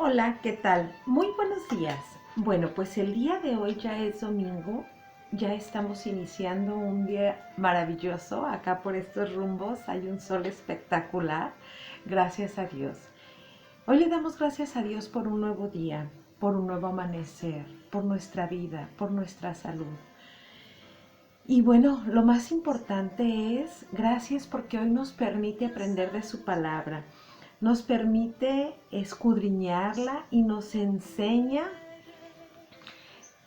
Hola, ¿qué tal? Muy buenos días. Bueno, pues el día de hoy ya es domingo, ya estamos iniciando un día maravilloso. Acá por estos rumbos hay un sol espectacular, gracias a Dios. Hoy le damos gracias a Dios por un nuevo día, por un nuevo amanecer, por nuestra vida, por nuestra salud. Y bueno, lo más importante es gracias porque hoy nos permite aprender de su palabra, nos permite escudriñarla y nos enseña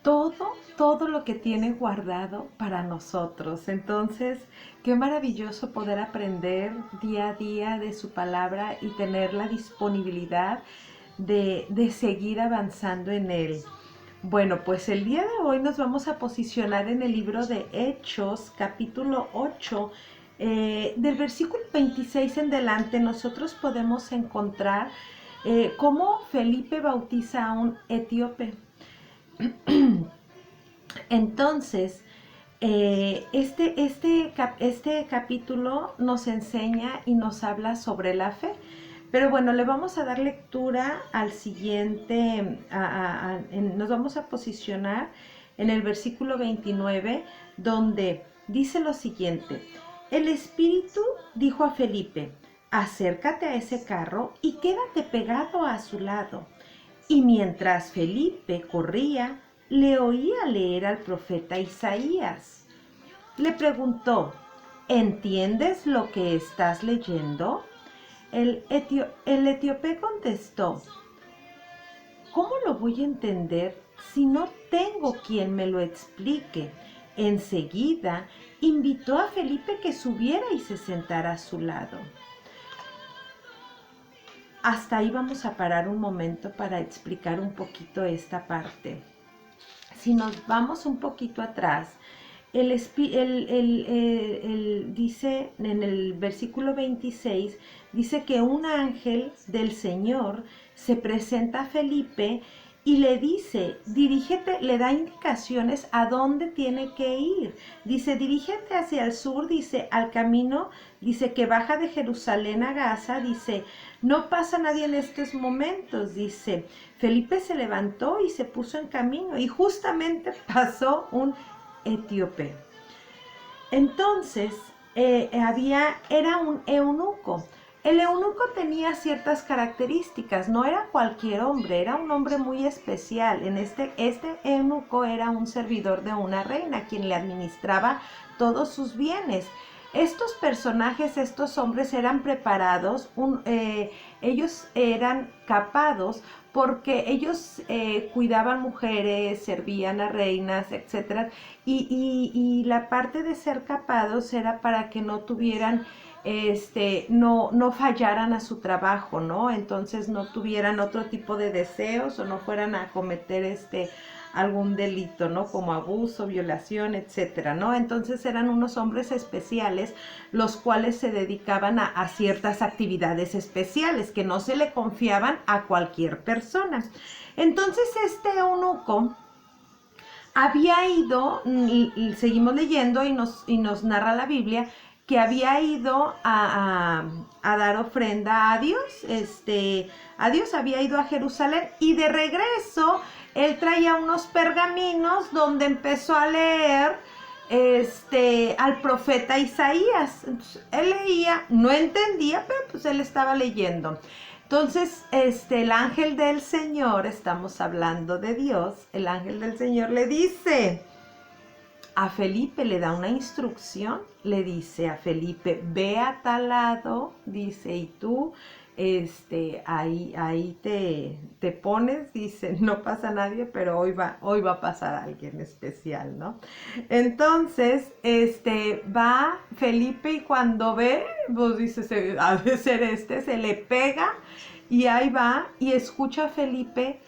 todo lo que tiene guardado para nosotros. Entonces, qué maravilloso poder aprender día a día de su palabra y tener la disponibilidad de seguir avanzando en él. Bueno, pues el día de hoy nos vamos a posicionar en el libro de Hechos, capítulo 8, del versículo 26 en delante. Nosotros podemos encontrar cómo Felipe bautiza a un etíope. Entonces, este capítulo nos enseña y nos habla sobre la fe. Pero bueno, le vamos a dar lectura al siguiente, nos vamos a posicionar en el versículo 29, donde dice lo siguiente: el Espíritu dijo a Felipe, acércate a ese carro y quédate pegado a su lado. Y mientras Felipe corría, le oía leer al profeta Isaías. Le preguntó, ¿entiendes lo que estás leyendo? El etíope contestó, ¿cómo lo voy a entender si no tengo quien me lo explique? Enseguida invitó a Felipe que subiera y se sentara a su lado. Hasta ahí vamos a parar un momento para explicar un poquito esta parte. Si nos vamos un poquito atrás, dice en el versículo 26, dice que un ángel del Señor se presenta a Felipe y le dice, dirígete, le da indicaciones a dónde tiene que ir. Dice, dirígete hacia el sur, dice, al camino, dice, que baja de Jerusalén a Gaza, dice, no pasa nadie en estos momentos, dice. Felipe se levantó y se puso en camino y justamente pasó un etíope. Entonces, era un eunuco. El eunuco tenía ciertas características, no era cualquier hombre, era un hombre muy especial. Este eunuco era un servidor de una reina, quien le administraba todos sus bienes. Estos personajes, estos hombres eran preparados, ellos eran capados porque ellos cuidaban mujeres, servían a reinas, etc. Y la parte de ser capados era para que no tuvieran, no fallaran a su trabajo, ¿no? Entonces no tuvieran otro tipo de deseos o no fueran a cometer algún delito, ¿no? Como abuso, violación, etcétera, ¿no? Entonces eran unos hombres especiales, los cuales se dedicaban a ciertas actividades especiales que no se le confiaban a cualquier persona. Entonces este eunuco había ido, seguimos leyendo y nos narra la Biblia, que había ido a dar ofrenda a Dios, a Dios había ido a Jerusalén y de regreso él traía unos pergaminos donde empezó a leer al profeta Isaías. Entonces, él leía, no entendía, pero pues él estaba leyendo. Entonces, el ángel del Señor, estamos hablando de Dios, el ángel del Señor le dice a Felipe, le da una instrucción, le dice a Felipe, ve a tal lado, dice, y tú, ahí te pones, dice, no pasa nadie, pero hoy va a pasar alguien especial, ¿no? Entonces, va Felipe y cuando ve, pues dice, ha de ser se le pega y ahí va y escucha a Felipe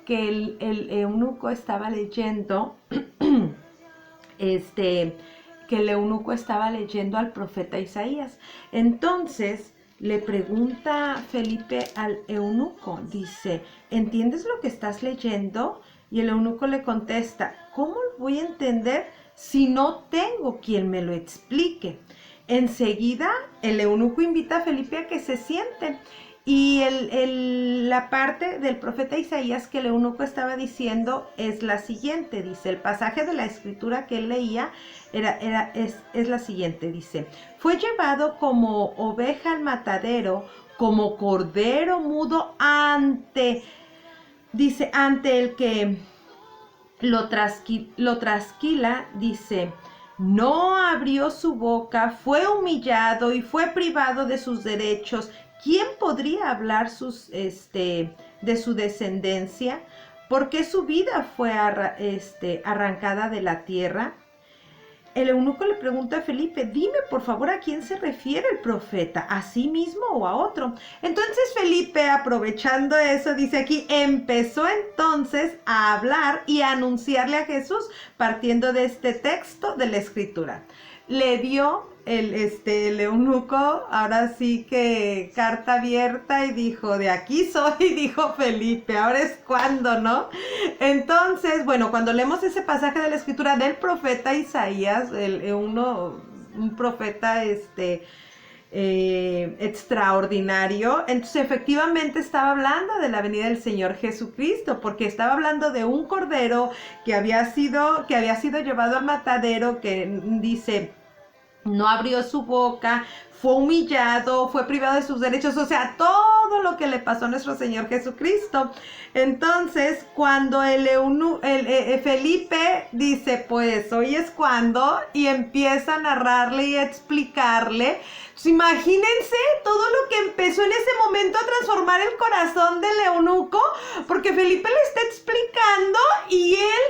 que el eunuco estaba leyendo que el eunuco estaba leyendo al profeta Isaías. Entonces le pregunta Felipe al eunuco, dice, ¿entiendes lo que estás leyendo? Y el eunuco le contesta, ¿cómo lo voy a entender si no tengo quien me lo explique? enseguida el eunuco invita a Felipe a que se siente. Y la parte del profeta Isaías que el eunuco estaba diciendo es la siguiente, dice, el pasaje de la escritura que él leía es la siguiente, dice, fue llevado como oveja al matadero, como cordero mudo ante el que lo trasquila, dice, no abrió su boca, fue humillado y fue privado de sus derechos. ¿Quién podría hablar de su descendencia? ¿Por qué su vida fue arrancada de la tierra? El eunuco le pregunta a Felipe, dime por favor a quién se refiere el profeta, ¿a sí mismo o a otro? Entonces Felipe, aprovechando eso, dice aquí, empezó entonces a hablar y a anunciarle a Jesús, partiendo de este texto de la Escritura. Le dio el eunuco, ahora sí que carta abierta, y dijo, de aquí soy, dijo Felipe, ahora es cuando, ¿no? Entonces, bueno, cuando leemos ese pasaje de la escritura del profeta Isaías, un profeta extraordinario, entonces efectivamente estaba hablando de la venida del Señor Jesucristo, porque estaba hablando de un cordero que había sido llevado al matadero, que dice, no abrió su boca, fue humillado, fue privado de sus derechos, o sea, todo lo que le pasó a nuestro Señor Jesucristo. Entonces, cuando Felipe dice, pues hoy es cuando, y empieza a narrarle y a explicarle, pues imagínense todo lo que empezó en ese momento a transformar el corazón del eunuco, porque Felipe le está explicando y él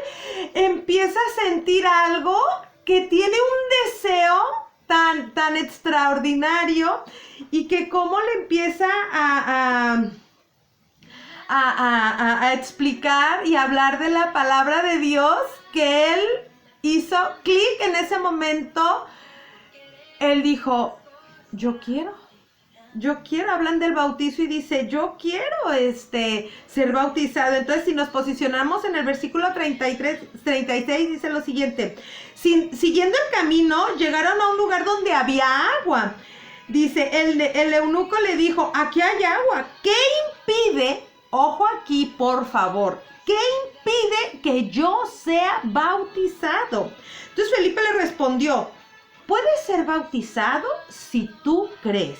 empieza a sentir algo que tiene un deseo tan extraordinario, y que cómo le empieza a explicar y hablar de la palabra de Dios, que él hizo clic en ese momento. Él dijo, yo quiero, hablan del bautizo y dice, yo quiero ser bautizado. Entonces, si nos posicionamos en el versículo 36, dice lo siguiente, siguiendo el camino, llegaron a un lugar donde había agua. Dice, el eunuco le dijo, aquí hay agua, ¿qué impide, ojo aquí por favor, qué impide que yo sea bautizado? Entonces Felipe le respondió, puedes ser bautizado si tú crees.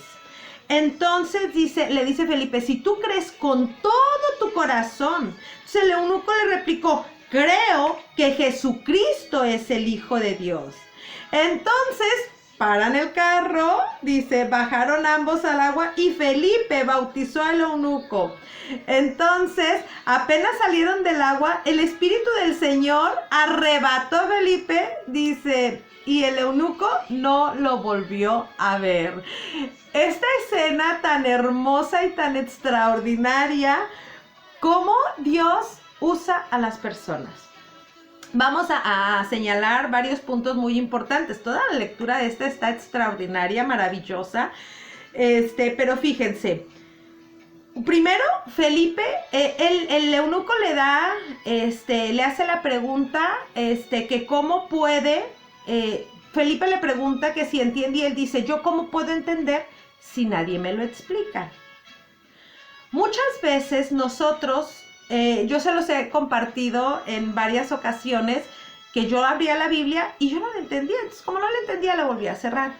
Entonces le dice Felipe, si tú crees con todo tu corazón. Entonces el eunuco le replicó, creo que Jesucristo es el Hijo de Dios. Entonces paran el carro, dice, bajaron ambos al agua y Felipe bautizó al eunuco. Entonces, apenas salieron del agua, el Espíritu del Señor arrebató a Felipe, dice, y el eunuco no lo volvió a ver. Esta escena tan hermosa y tan extraordinaria, cómo Dios usa a las personas. Vamos a señalar varios puntos muy importantes. Toda la lectura de esta está extraordinaria, maravillosa. Pero fíjense. Primero, Felipe, el eunuco le hace la pregunta, que cómo puede, Felipe le pregunta que si entiende, y él dice, yo cómo puedo entender si nadie me lo explica. Muchas veces nosotros, yo se los he compartido en varias ocasiones, que yo abría la Biblia y yo no la entendía. Entonces, como no la entendía, la volví a cerrar.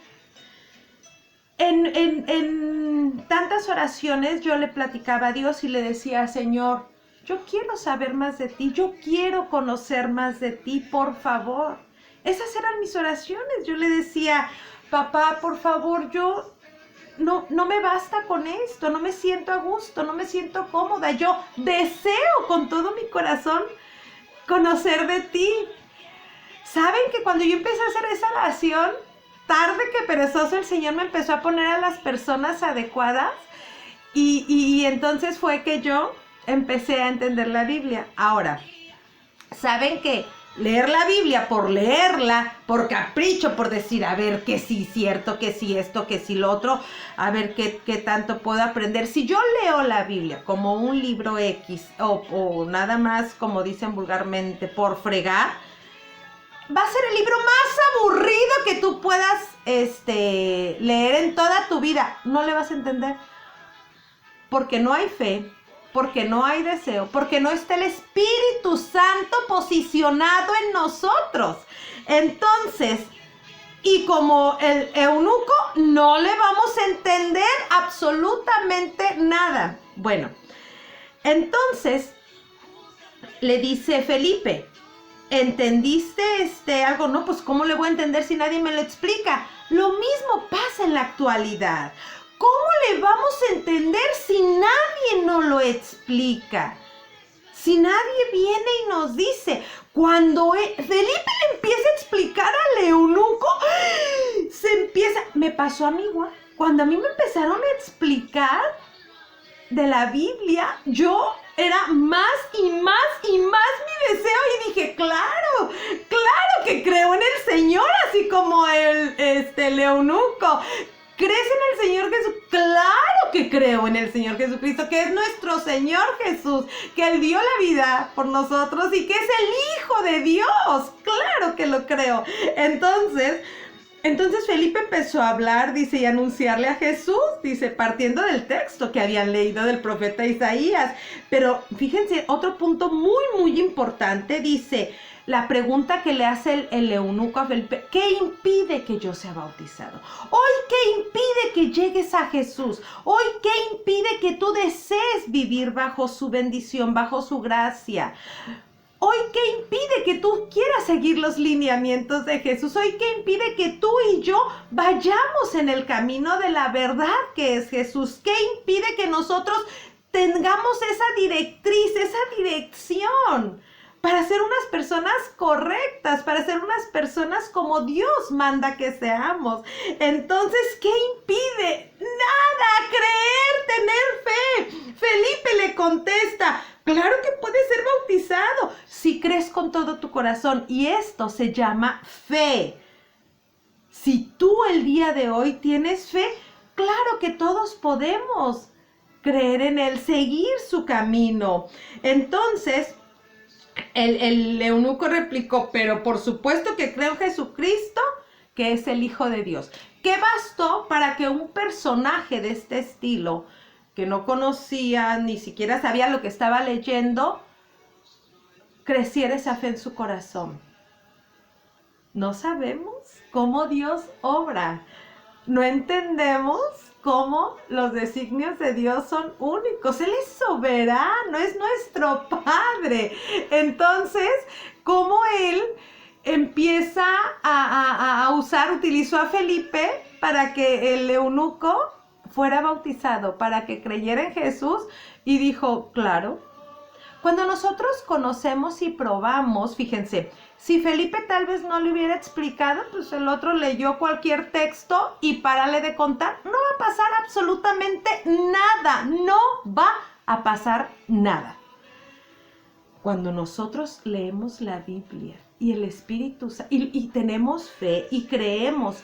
En tantas oraciones yo le platicaba a Dios y le decía, Señor, yo quiero saber más de ti, yo quiero conocer más de ti, por favor. Esas eran mis oraciones. Yo le decía, papá, por favor, yo no me basta con esto, no me siento a gusto, no me siento cómoda. Yo deseo con todo mi corazón conocer de ti. ¿Saben que cuando yo empecé a hacer esa oración, tarde que perezoso, el Señor me empezó a poner a las personas adecuadas? Y entonces fue que yo empecé a entender la Biblia. Ahora, ¿saben qué? Leer la Biblia por leerla, por capricho, por decir, a ver, que sí cierto, que sí esto, que sí lo otro, a ver qué tanto puedo aprender. Si yo leo la Biblia como un libro X, o nada más, como dicen vulgarmente, por fregar, va a ser el libro más aburrido que tú puedas leer en toda tu vida. No le vas a entender. Porque no hay fe, porque no hay deseo, porque no está el Espíritu Santo posicionado en nosotros. Entonces, y como el eunuco, no le vamos a entender absolutamente nada. Bueno, entonces le dice Felipe, ¿entendiste algo? No, pues ¿cómo le voy a entender si nadie me lo explica? Lo mismo pasa en la actualidad. ¿Cómo le vamos a entender si nadie nos lo explica? Si nadie viene y nos dice, cuando Felipe le empieza a explicar al eunuco, me pasó a mí igual. Cuando a mí me empezaron a explicar de la Biblia, yo era más y más y más mi deseo y dije, claro que creo en el Señor, así como el eunuco. ¿Crees en el Señor Jesús? Claro que creo en el Señor Jesucristo, que es nuestro Señor Jesús, que Él dio la vida por nosotros y que es el Hijo de Dios. Claro que lo creo. Entonces Felipe empezó a hablar, dice, y anunciarle a Jesús, dice, partiendo del texto que habían leído del profeta Isaías. Pero fíjense, otro punto muy, muy importante, dice, la pregunta que le hace el eunuco a Felipe, ¿qué impide que yo sea bautizado? Hoy, ¿qué impide que llegues a Jesús? Hoy, ¿qué impide que tú desees vivir bajo su bendición, bajo su gracia? Hoy, ¿qué impide que tú quieras seguir los lineamientos de Jesús? Hoy, ¿qué impide que tú y yo vayamos en el camino de la verdad que es Jesús? ¿Qué impide que nosotros tengamos esa directriz, esa dirección para ser unas personas correctas, para ser unas personas como Dios manda que seamos? Entonces, ¿qué impide? Nada, creer, tener fe. Felipe le contesta, claro que puedes ser bautizado si crees con todo tu corazón, y esto se llama fe. Si tú el día de hoy tienes fe, claro que todos podemos creer en Él, seguir su camino. Entonces, el eunuco replicó, pero por supuesto que creo en Jesucristo, que es el Hijo de Dios. ¿Qué bastó para que un personaje de este estilo, que no conocía, ni siquiera sabía lo que estaba leyendo, creciera esa fe en su corazón? No sabemos cómo Dios obra. No entendemos cómo los designios de Dios son únicos. Él es soberano, es nuestro Padre. Entonces, cómo Él empieza utilizó a Felipe para que el eunuco fuera bautizado, para que creyera en Jesús, y dijo, claro. Cuando nosotros conocemos y probamos, fíjense, si Felipe tal vez no le hubiera explicado, pues el otro leyó cualquier texto y párale de contar, no va a pasar absolutamente nada, no va a pasar nada. Cuando nosotros leemos la Biblia y el Espíritu Santo, y tenemos fe y creemos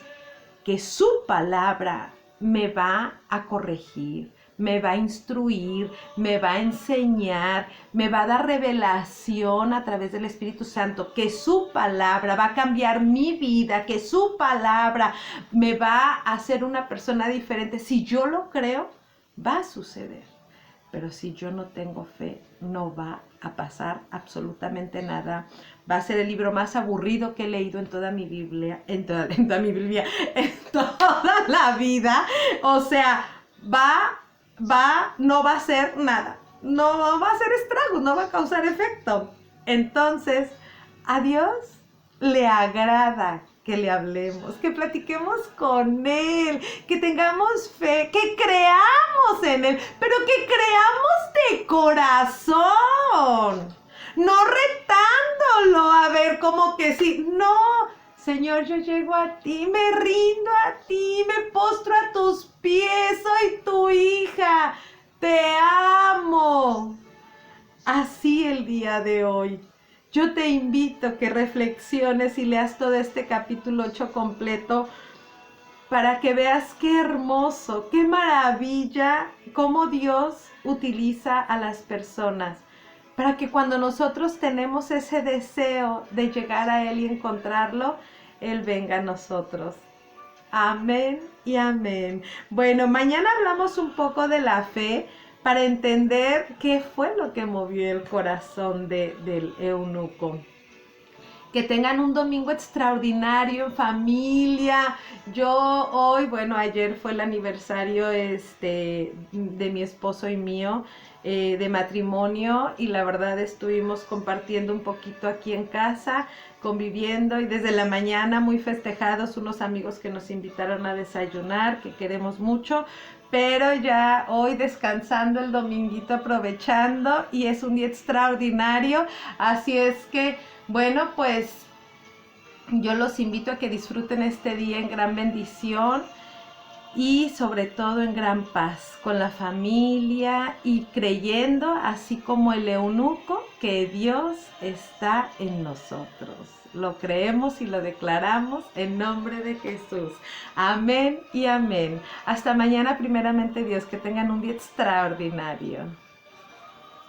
que su palabra me va a corregir, me va a instruir, me va a enseñar, me va a dar revelación a través del Espíritu Santo, que su palabra va a cambiar mi vida, que su palabra me va a hacer una persona diferente. Si yo lo creo, va a suceder. Pero si yo no tengo fe, no va a pasar absolutamente nada. Va a ser el libro más aburrido que he leído en toda mi Biblia, en toda la vida. O sea, no va a ser nada. No va a hacer estragos, no va a causar efecto. Entonces, a Dios le agrada que le hablemos, que platiquemos con Él, que tengamos fe, que creamos en Él, pero que creamos de corazón, no retándolo, a ver, como que sí, no, Señor, yo llego a ti, me rindo a ti, me postro a tus pies, soy tu hija, te amo. Así el día de hoy. Yo te invito a que reflexiones y leas todo este capítulo 8 completo para que veas qué hermoso, qué maravilla, cómo Dios utiliza a las personas para que cuando nosotros tenemos ese deseo de llegar a Él y encontrarlo, Él venga a nosotros. Amén y amén. Bueno, mañana hablamos un poco de la fe para entender qué fue lo que movió el corazón del eunuco. Que tengan un domingo extraordinario en familia. Yo hoy, bueno, ayer fue el aniversario de mi esposo y mío de matrimonio, y la verdad estuvimos compartiendo un poquito aquí en casa, conviviendo, y desde la mañana muy festejados, unos amigos que nos invitaron a desayunar, que queremos mucho. Pero ya hoy descansando el dominguito, aprovechando, y es un día extraordinario, así es que bueno, pues yo los invito a que disfruten este día en gran bendición y sobre todo en gran paz con la familia, y creyendo, así como el eunuco, que Dios está en nosotros. Lo creemos y lo declaramos en nombre de Jesús. Amén y amén. Hasta mañana, primeramente Dios, que tengan un día extraordinario.